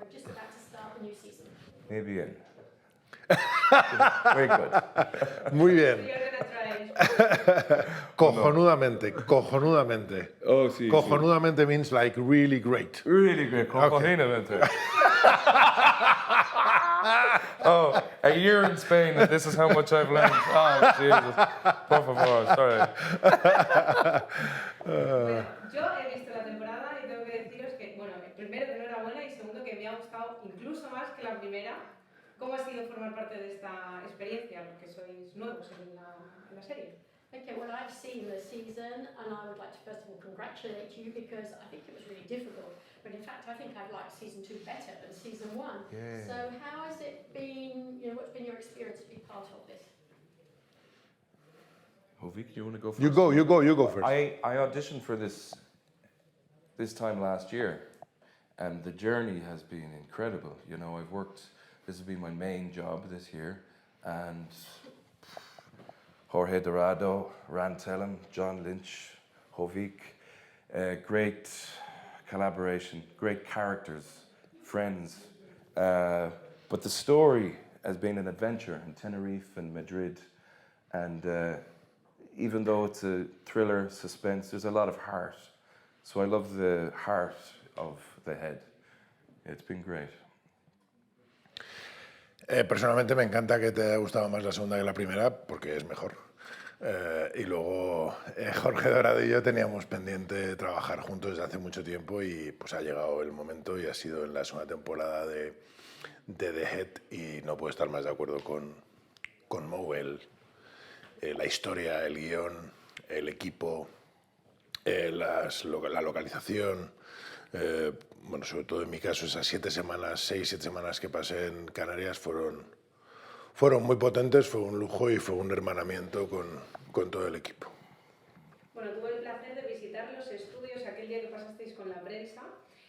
we're just about to start the new season. Muy bien. Very good. Muy bien. So you're gonna try. Cojonudamente, cojonudamente. Oh, sí, Cojonudamente means like really great. Really great. Cojonudamente. Oh, a year in Spain, and this is how much I've learned. Oh, Jesus. Por favor, sorry. Bueno, yo he visto la temporada y tengo que deciros que, bueno, primero que enhorabuena y segundo que me ha gustado incluso más que la primera. ¿Cómo ha sido formar parte de esta experiencia, porque sois nuevos en la serie? Okay, well, I've seen the season, and I would like to first of all congratulate you because I think it was really difficult. But in fact, I think I've liked season 2 better than season 1. Yeah. So how has it been, what's been your experience to be part of this? HOVIK, you want to go first? You go first. I auditioned for this time last year, and the journey has been incredible. You know, this has been my main job this year, and Jorge Dorado, Rand Tellem, John Lynch, HOVIK, great collaboration, great characters, friends. But the story has been an adventure in Tenerife and Madrid, and even though it's a thriller, suspense, there's a lot of heart. So I love the heart of the head. It's been great. Personalmente me encanta que te haya gustado más la segunda que la primera, porque es mejor. Y luego Jorge Dorado y yo teníamos pendiente trabajar juntos desde hace mucho tiempo y pues ha llegado el momento y ha sido en la segunda temporada de The Head y no puedo estar más de acuerdo con Moe. La historia, el guión, el equipo, la localización. Bueno, sobre todo en mi caso, esas 6, 7 semanas que pasé en Canarias fueron muy potentes, fue un lujo y fue un hermanamiento con todo el equipo. Bueno, tuve el placer de visitar los estudios aquel día que pasasteis con la prensa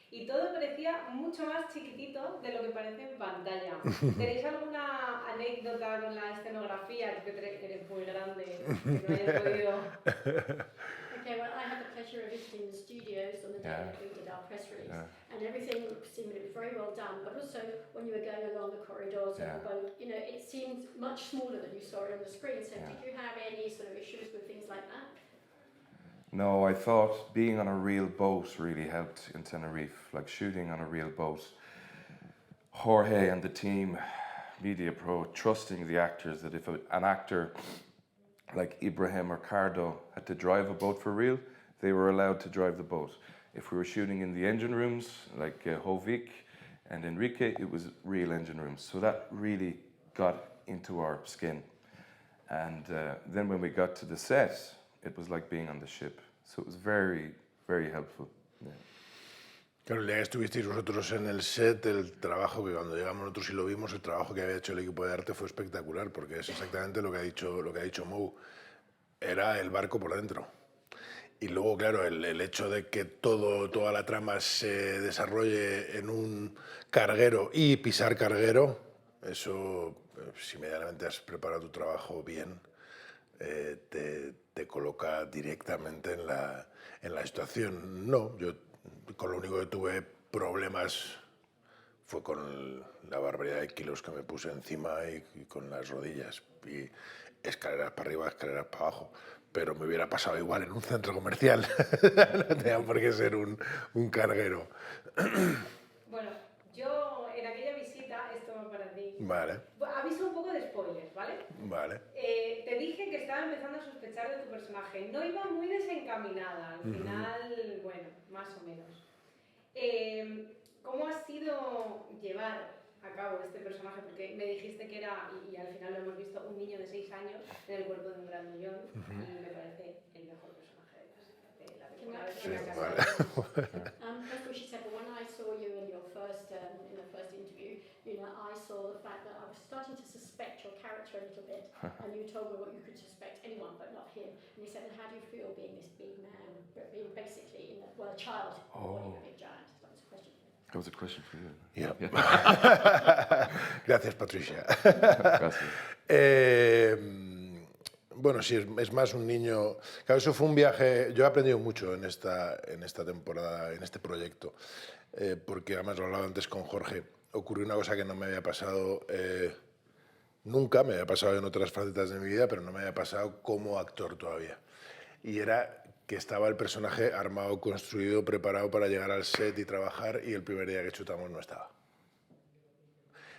y todo parecía mucho más chiquitito de lo que parece en pantalla. ¿Tenéis alguna anécdota con la escenografía? Que eres muy grande, que no hayas podido... Okay, well, I had the pleasure of visiting the studios on the day that we did our press release, and everything seemed to be very well done, but also when you were going along the corridors of the boat, it seemed much smaller than you saw it on the screen, so did you have any sort of issues with things like that? No, I thought being on a real boat really helped in Tenerife, like shooting on a real boat. Jorge and the team, Media Pro, trusting the actors that if an actor like Ibrahim or Cardo had to drive a boat for real, they were allowed to drive the boat. If we were shooting in the engine rooms, like HOVIK and Enrique, it was real engine rooms. So that really got into our skin. And then when we got to the set, it was like being on the ship. So it was very, very helpful. Yeah. Claro, el día que estuvisteis vosotros en el set, el trabajo que cuando llegamos nosotros y lo vimos, el trabajo que había hecho el equipo de arte fue espectacular, porque es exactamente lo que ha dicho Moe. Era el barco por dentro. Y luego, claro, el hecho de que toda la trama se desarrolle en un carguero y pisar carguero, eso, si medianamente has preparado tu trabajo bien, te coloca directamente en la situación. No, yo con lo único que tuve problemas fue con la barbaridad de kilos que me puse encima y con las rodillas. Y escaleras para arriba, escaleras para abajo. Pero me hubiera pasado igual en un centro comercial. No tenía por qué ser un carguero. Bueno, yo en aquella visita, esto va para ti. Vale. Aviso un poco de spoilers, ¿vale? Vale. Te dije que estaba empezando a sospechar de tu personaje. No iba muy desencaminada. Al final, bueno, más o menos. ¿Cómo ha sido llevar a cabo este personaje? Porque me dijiste que era, y al final lo hemos visto, un niño de 6 años en el cuerpo de un gran millón. Y me parece el mejor personaje de la temporada. Sí, vale. First of all, she said, well, when I saw you in your first interview, I saw the fact that I was starting to suspect your character a little bit, and you told me what you could suspect anyone, but not him. And he said, well, how do you feel being this big man, but being basically a child, avoiding a big giant? That was a question. That was a question for you. Yeah. Gracias, Patricia. Gracias. Bueno, sí, es más un niño... Claro, eso fue un viaje... Yo he aprendido mucho en esta temporada, en este proyecto, porque además lo he hablado antes con Jorge. Ocurrió una cosa que no me había pasado nunca, me había pasado en otras facetas de mi vida, pero no me había pasado como actor todavía. Y era que estaba el personaje armado, construido, preparado para llegar al set y trabajar, y el primer día que chutamos no estaba.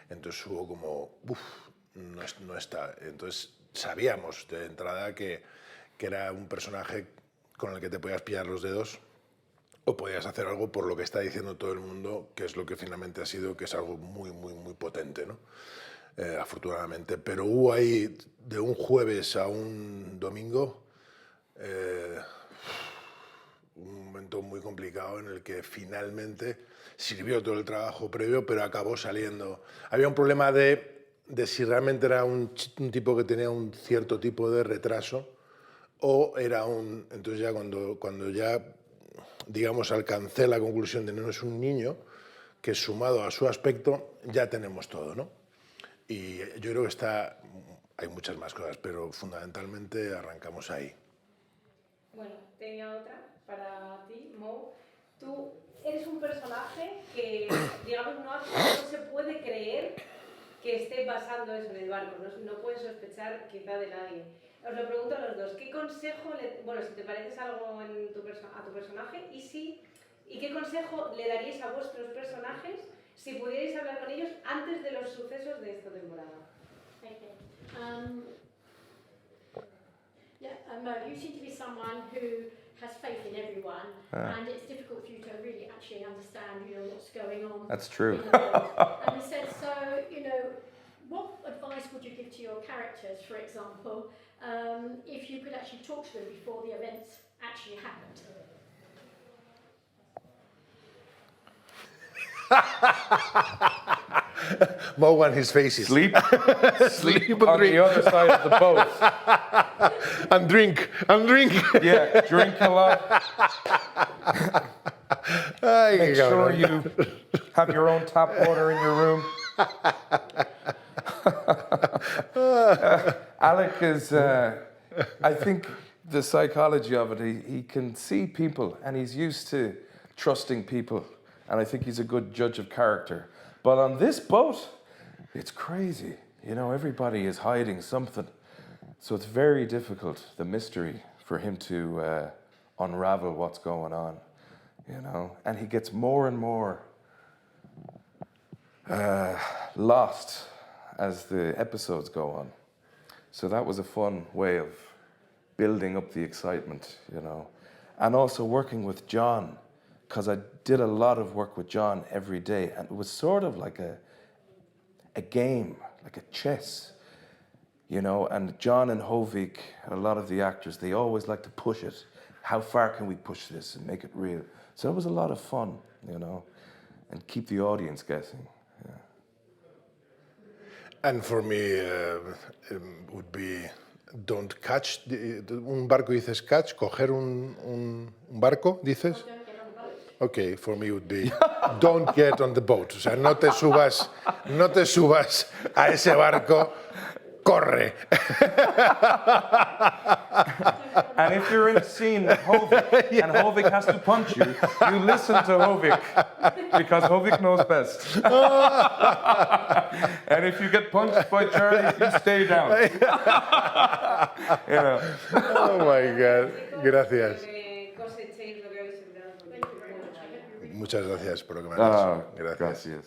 Entonces hubo como... no está. Entonces sabíamos de entrada que era un personaje con el que te podías pillar los dedos o podías hacer algo por lo que está diciendo todo el mundo, que es lo que finalmente ha sido, que es algo muy, muy, muy potente, ¿no? Afortunadamente. Pero hubo ahí, de un jueves a un domingo, un momento muy complicado en el que finalmente sirvió todo el trabajo previo, pero acabó saliendo. Había un problema de si realmente era un tipo que tenía un cierto tipo de retraso o era un... Entonces ya cuando ya, digamos, alcancé la conclusión de no es un niño, que sumado a su aspecto ya tenemos todo, ¿no? Y yo creo que hay muchas más cosas, pero fundamentalmente arrancamos ahí. Bueno, tenía otra para ti, Mo. Tú eres un personaje que, digamos, no se puede creer que esté basando eso en el barco, no puedes sospechar quizá de nadie. Os lo pregunto a los dos, ¿qué consejo, si te pareces algo a tu personaje, y qué consejo le daríais a vuestros personajes si pudierais hablar con ellos antes de los sucesos de esta temporada? Okay. Mo, you seem to be someone who has faith in everyone, and it's difficult for you to really actually understand, what's going on. That's true. And he said, so, what advice would you give to your characters, for example, if you could actually talk to them before the events actually happened? Mo and his faces. Sleep. Sleep on the other side of the boat. And drink. Yeah, drink a lot. Make sure you have your own tap water in your room. Alec is, I think the psychology of it, he can see people and he's used to trusting people, and I think he's a good judge of character. But on this boat, it's crazy. Everybody is hiding something. So it's very difficult, the mystery, for him to unravel what's going on, And he gets more and more lost as the episodes go on. So that was a fun way of building up the excitement, And also working with John, because I did a lot of work with John every day, and it was sort of like a game, like a chess, And John and HOVIK, and a lot of the actors, they always like to push it. How far can we push this and make it real? So it was a lot of fun, and keep the audience guessing. Yeah. And for me, would be don't catch. Un barco dices catch, coger un barco, dices. Okay, for me would be don't get on the boat. O sea, no te subas a ese barco, corre. And if you're in a scene with HOVIK and HOVIK has to punch you, you listen to HOVIK because HOVIK knows best. And if you get punched by Charlie, you stay down. Oh my God, gracias. Muchas gracias por lo que me has dicho. Gracias.